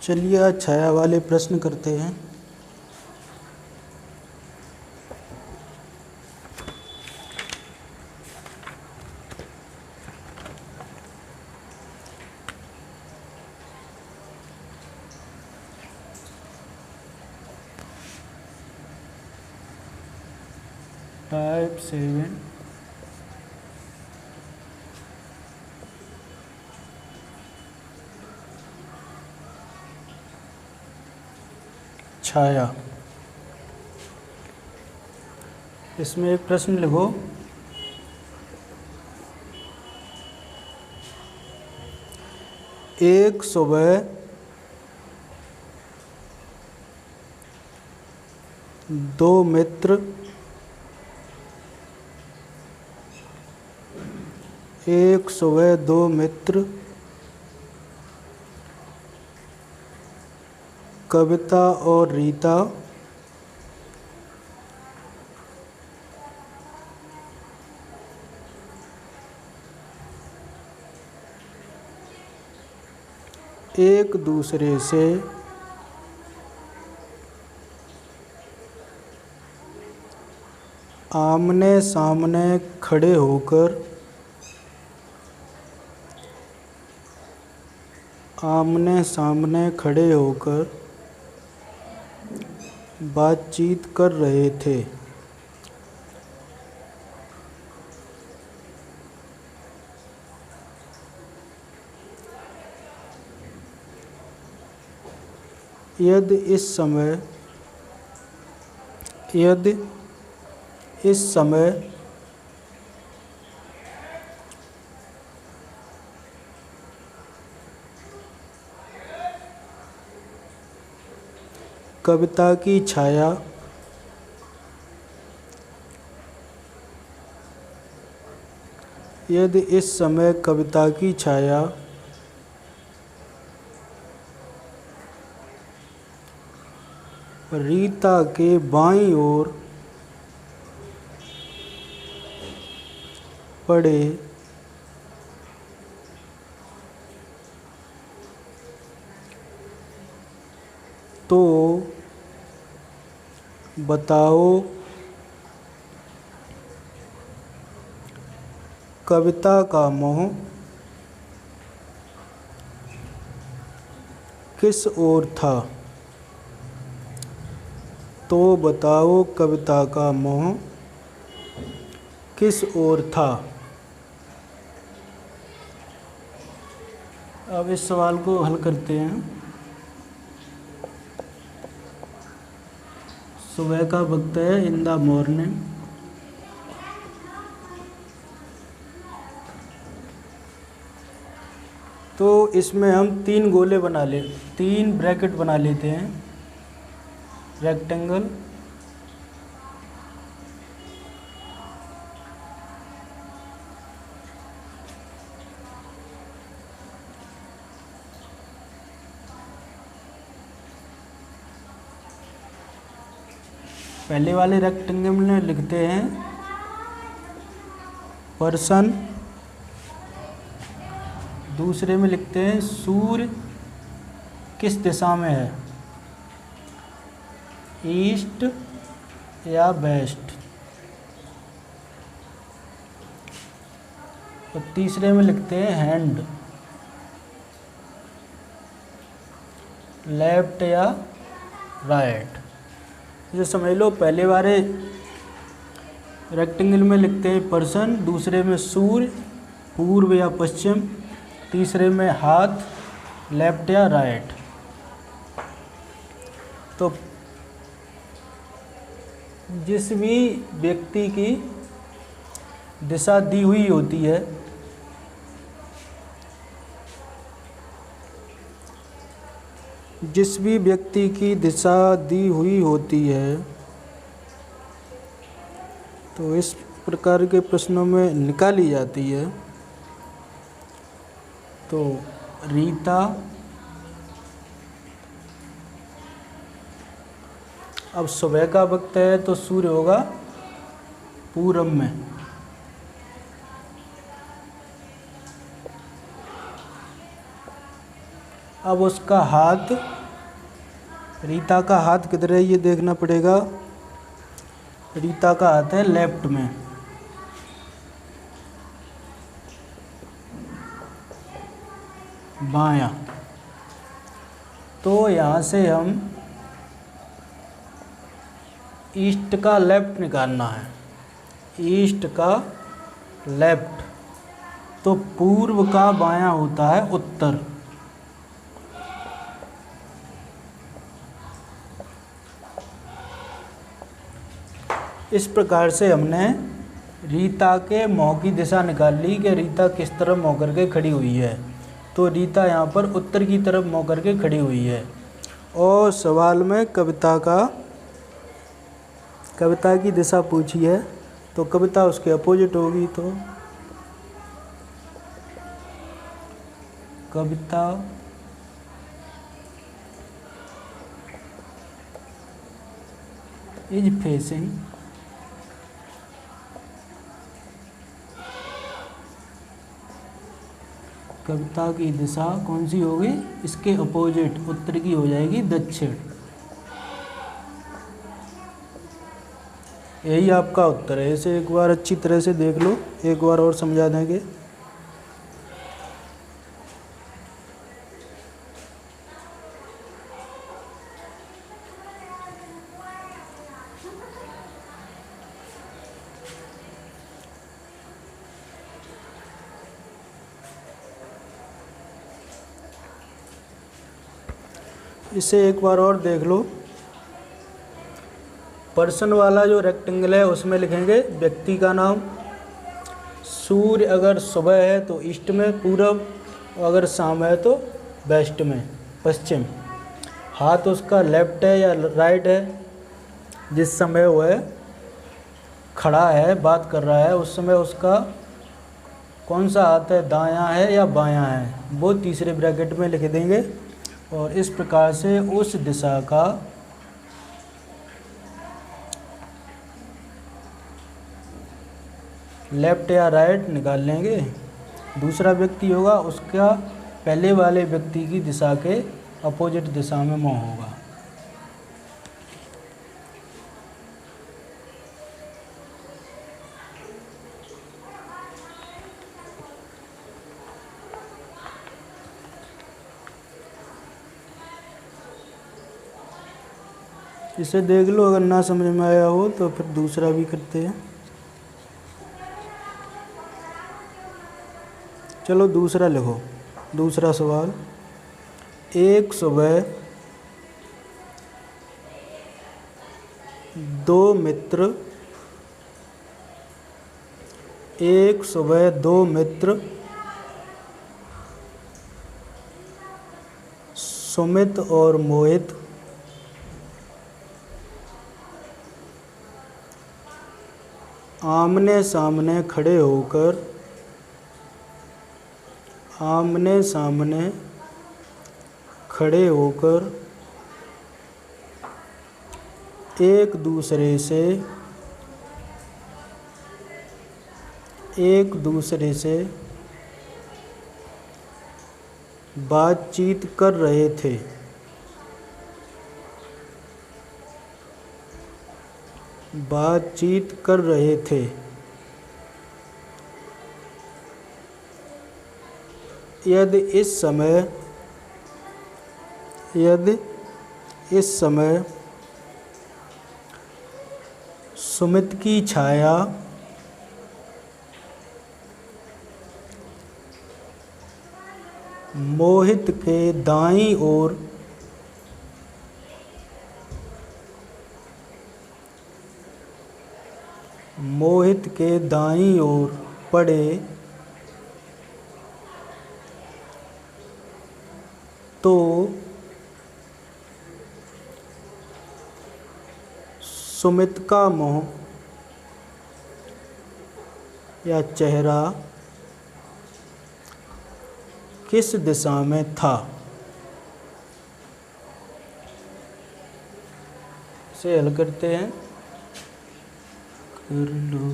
चलिए आज छाया वाले प्रश्न करते हैं। टाइप 7 छाया। इसमें एक प्रश्न लिखो। एक सुबह दो मित्र एक सुबह दो मित्र कविता और रीता एक दूसरे से आमने सामने खड़े होकर बातचीत कर रहे थे। यदि इस समय कविता की छाया रीता के बाईं ओर पड़े तो बताओ कविता का मुँह किस ओर था। तो बताओ कविता का मुँह किस ओर था। अब इस सवाल को हल करते हैं। सुबह का वक्त है, इन द मॉर्निंग। तो इसमें हम तीन ब्रैकेट बना लेते हैं, रेक्टेंगल। पहले वाले रेक्टेंगल में लिखते हैं पर्सन, दूसरे में लिखते हैं सूर्य किस दिशा में है, ईस्ट या वेस्ट, और तीसरे में लिखते हैं हैंड, लेफ्ट या राइट। जो समझ लो, पहले वाले रेक्टेंगल में लिखते हैं पर्सन, दूसरे में सूर्य पूर्व या पश्चिम, तीसरे में हाथ लेफ्ट या राइट। तो जिस भी व्यक्ति की दिशा दी हुई होती है, तो इस प्रकार के प्रश्नों में निकाली जाती है। तो रीता, अब सुबह का वक्त है तो सूर्य होगा पूरब में। अब उसका हाथ रीता का हाथ किधर है ये देखना पड़ेगा। रीता का हाथ है लेफ्ट में। बायां। तो यहाँ से हम ईस्ट का लेफ्ट निकालना है। ईस्ट का लेफ्ट, तो पूर्व का बायां होता है उत्तर। इस प्रकार से हमने रीता के मुँह की दिशा निकाल ली कि रीता किस तरफ मुँह करके खड़ी हुई है। तो रीता यहाँ पर उत्तर की तरफ मुँह करके खड़ी हुई है। और सवाल में कविता की दिशा पूछी है, तो कविता उसके अपोजिट होगी। तो कविता इज फेसिंग कविता की दिशा कौन सी होगी? इसके अपोजिट, उत्तर की हो जाएगी दक्षिण। यही आपका उत्तर है। इसे एक बार अच्छी तरह से देख लो, एक बार और समझा देंगे। इसे एक बार और देख लो। पर्सन वाला जो रेक्टेंगल है उसमें लिखेंगे व्यक्ति का नाम। सूर्य अगर सुबह है तो ईस्ट में पूरब, अगर शाम है तो वेस्ट में पश्चिम। हाथ उसका लेफ्ट है या राइट है, जिस समय वह खड़ा है बात कर रहा है उस समय उसका कौन सा हाथ है, दायां है या बायां है, वो तीसरे ब्रैकेट में लिख देंगे। और इस प्रकार से उस दिशा का लेफ्ट या राइट निकाल लेंगे। दूसरा व्यक्ति होगा, उसका पहले वाले व्यक्ति की दिशा के अपोजिट दिशा में मुँह होगा। इसे देख लो, अगर ना समझ में आया हो तो फिर दूसरा भी करते हैं। चलो दूसरा लिखो। दूसरा सवाल, एक सुबह दो मित्र सुमित और मोहित आमने सामने खड़े होकर एक दूसरे से बातचीत कर रहे थे। यदि इस समय सुमित की छाया मोहित के दाईं ओर पड़े तो सुमित का मुंह या चेहरा किस दिशा में था? इसे हल करते हैं। कर लो।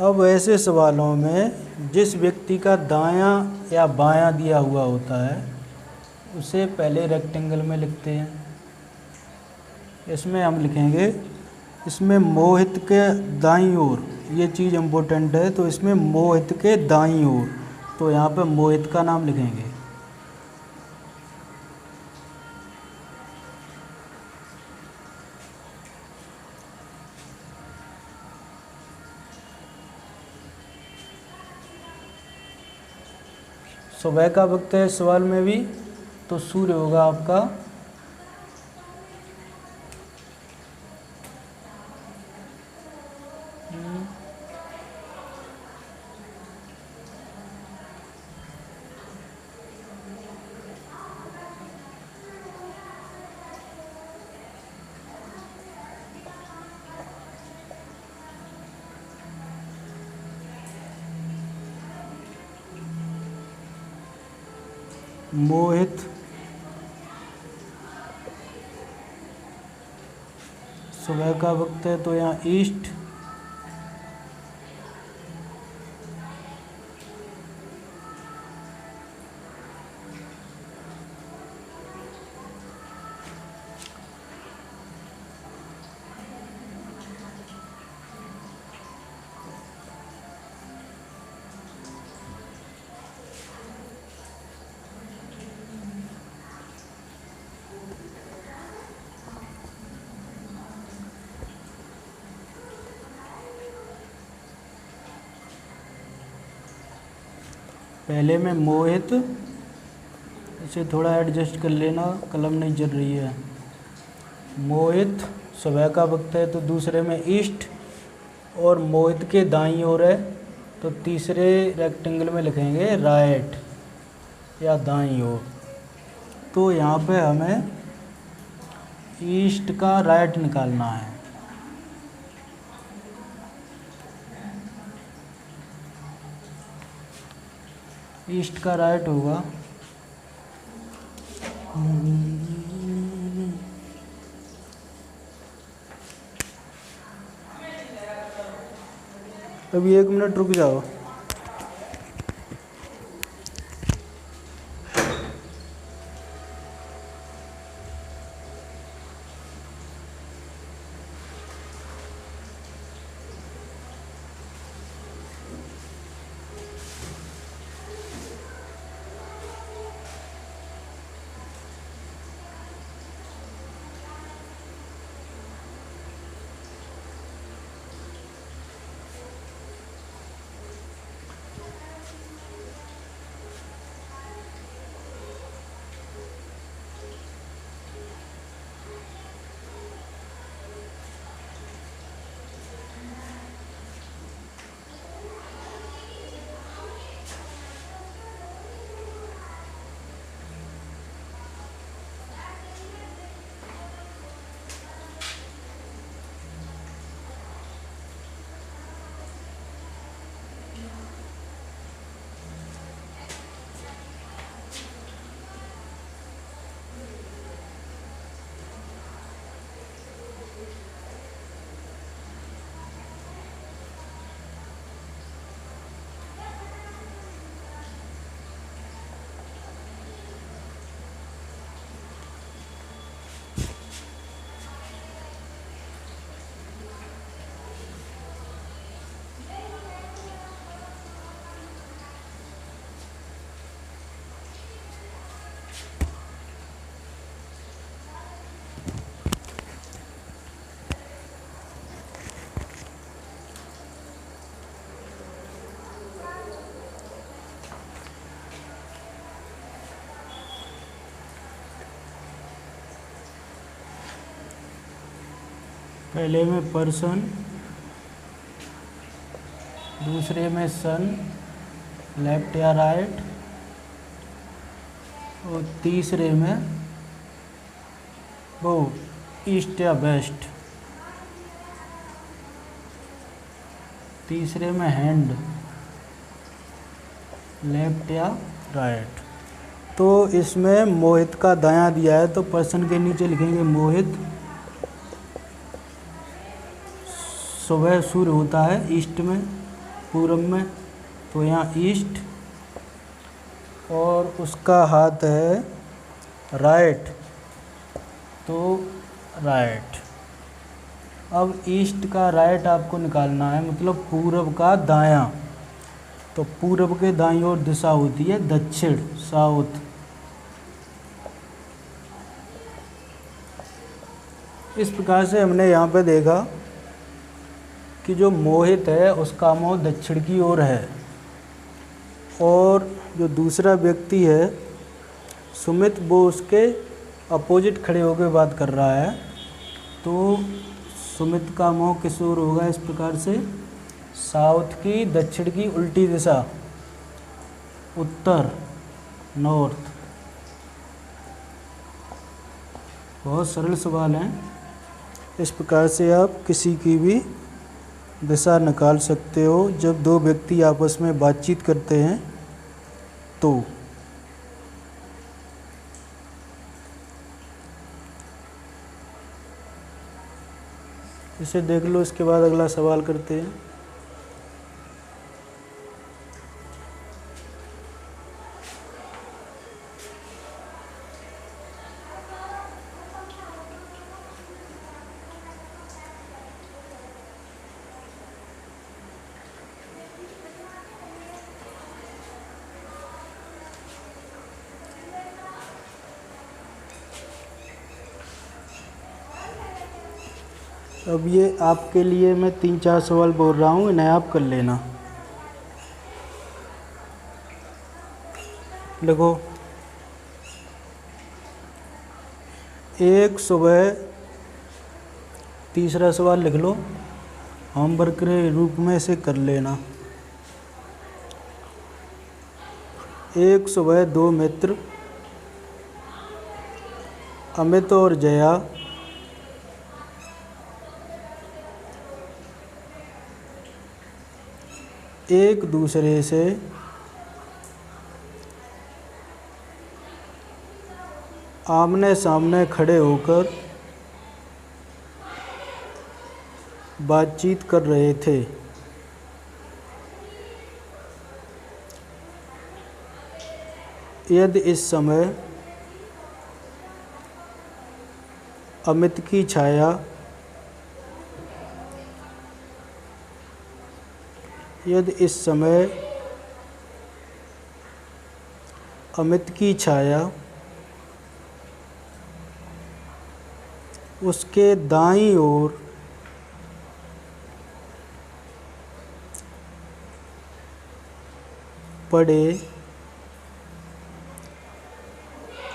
अब ऐसे सवालों में जिस व्यक्ति का दायां या बायां दिया हुआ होता है उसे पहले रेक्टेंगल में लिखते हैं। इसमें हम लिखेंगे, इसमें मोहित के दाईं ओर, ये चीज़ इम्पोर्टेंट है, तो इसमें मोहित के दाईं ओर, तो यहाँ पे मोहित का नाम लिखेंगे। सुबह का वक्त है सवाल में भी, तो सूर्य होगा आपका मोहित सुबह का वक्त है तो यहाँ ईस्ट, पहले में मोहित, इसे थोड़ा एडजस्ट कर लेना, कलम नहीं चल रही है। मोहित सुबह का वक्त है तो दूसरे में ईस्ट, और मोहित के दाईं ओर है तो तीसरे रेक्टेंगल में लिखेंगे राइट या दाईं ओर। तो यहाँ पे हमें ईस्ट का राइट निकालना है। ईस्ट का राइट होगा अभी 1 मिनट रुक जाओ। पहले में पर्सन, दूसरे में सन, लेफ्ट या राइट, और तीसरे में वो ईस्ट या वेस्ट, तीसरे में हैंड, लेफ्ट या राइट। तो इसमें मोहित का दायां दिया है तो पर्सन के नीचे लिखेंगे मोहित। सुबह सूर्य होता है ईस्ट में, पूरब में, तो यहाँ ईस्ट, और उसका हाथ है राइट, तो राइट। अब ईस्ट का राइट आपको निकालना है, मतलब पूरब का दायां। तो पूरब के दाईं ओर दिशा होती है दक्षिण, साउथ। इस प्रकार से हमने यहाँ पे देखा कि जो मोहित है उसका मुँह दक्षिण की ओर है, और जो दूसरा व्यक्ति है सुमित, वो उसके अपोजिट खड़े होकर बात कर रहा है। तो सुमित का मुँह किस ओर होगा? इस प्रकार से साउथ की, दक्षिण की उल्टी दिशा, उत्तर, नॉर्थ। बहुत सरल सवाल हैं। इस प्रकार से आप किसी की भी दिशा निकाल सकते हो जब दो व्यक्ति आपस में बातचीत करते हैं तो। इसे देख लो, इसके बाद अगला सवाल करते हैं। अब ये आपके लिए मैं 3-4 सवाल बोल रहा हूँ, इन्हें आप कर लेना। देखो, एक सुबह, तीसरा सवाल लिख लो, होमवर्क के रूप में इसे कर लेना। एक सुबह दो मित्र अमित और जया एक दूसरे से आमने सामने खड़े होकर बातचीत कर रहे थे। यदि इस समय अमित की छाया यदि इस समय अमित की छाया उसके दाईं ओर पड़े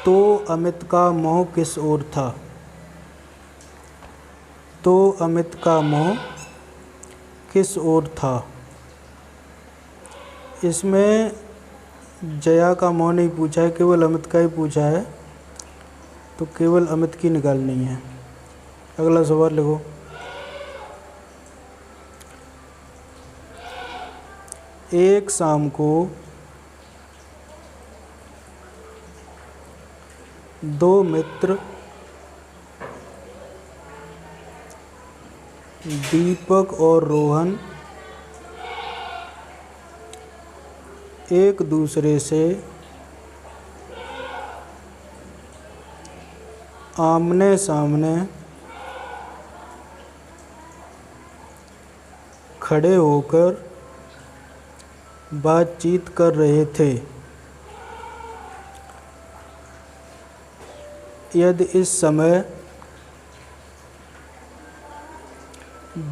तो अमित का मुँह किस ओर था? तो अमित का मुँह किस ओर था? इसमें जया का मुँह नहीं पूछा है, केवल अमित का ही पूछा है, तो केवल अमित की निकालनी है। अगला सवाल लिखो। एक शाम को दो मित्र दीपक और रोहन एक दूसरे से आमने सामने खड़े होकर बातचीत कर रहे थे। यदि इस समय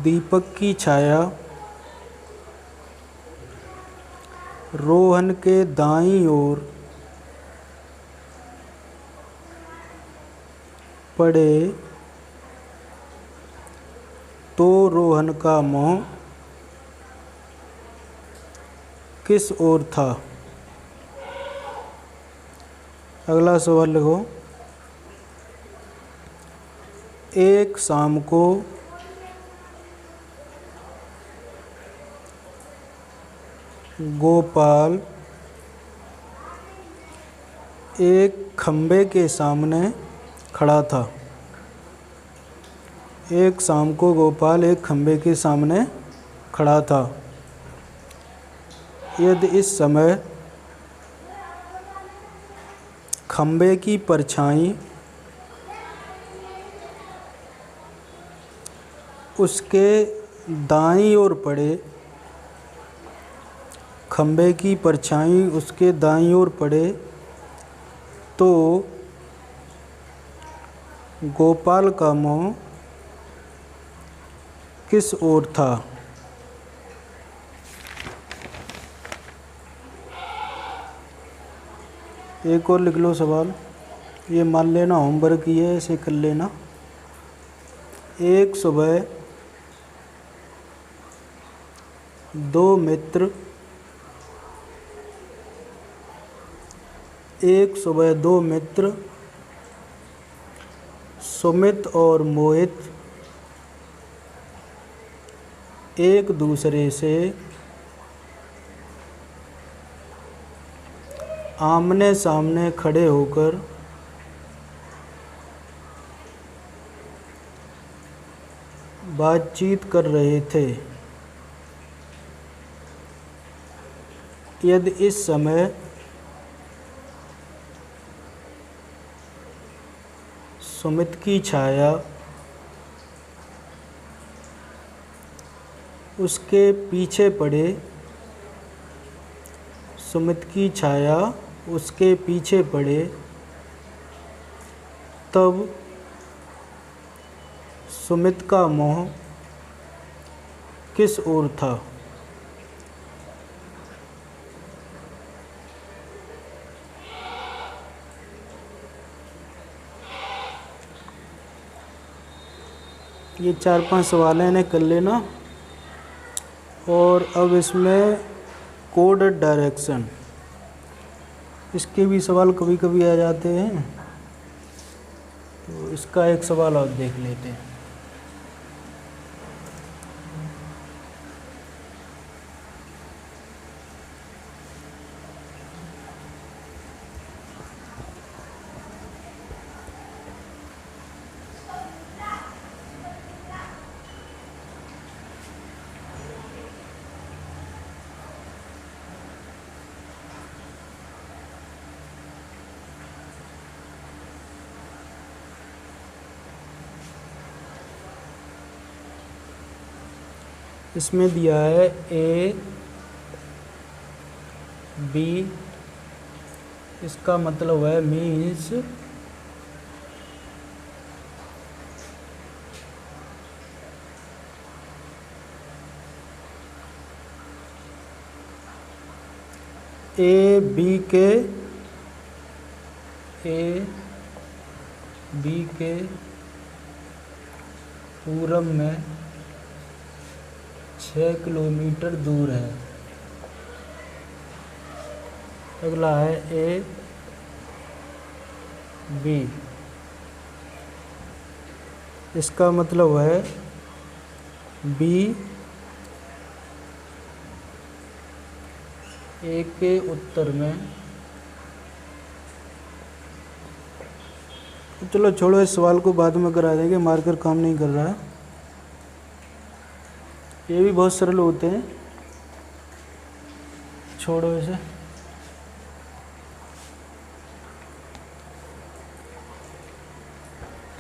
दीपक की छाया रोहन के दाईं ओर पड़े तो रोहन का मुँह किस ओर था? अगला सवाल लिखो। एक शाम को गोपाल एक खंबे के सामने खड़ा था। एक शाम को गोपाल एक खंबे के सामने खड़ा था। यदि इस समय खंबे की परछाई उसके दाईं ओर पड़े, खंबे की परछाई उसके दाईं ओर पड़े तो गोपाल का मुंह किस ओर था? एक और लिख लो सवाल, ये मान लेना होमवर्क ही है, इसे कर लेना। एक सुबह दो मित्र सुमित और मोहित एक दूसरे से आमने सामने खड़े होकर बातचीत कर रहे थे। यदि इस समय सुमित की छाया उसके पीछे पड़े, तब सुमित का मुंह किस ओर था? ये 4-5 सवाल हैं, इन्हें कर लेना। और अब इसमें कोडेड डायरेक्शन, इसके भी सवाल कभी कभी आ जाते हैं, तो इसका एक सवाल और देख लेते हैं। इसमें दिया है ए बी, इसका मतलब है मीन्स ए बी के पूरब में 6 किलोमीटर दूर है। अगला है ए बी, इसका मतलब है बी ए के उत्तर में। चलो छोड़ो, इस सवाल को बाद में करा देंगे, मार्कर काम नहीं कर रहा है। ये भी बहुत सरल होते हैं, छोड़ो इसे।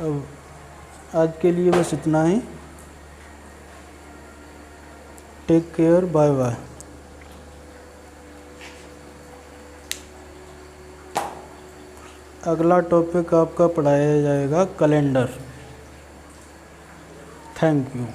अब आज के लिए बस इतना ही। Take care, bye bye. अगला टॉपिक आपका पढ़ाया जाएगा कैलेंडर। Thank you.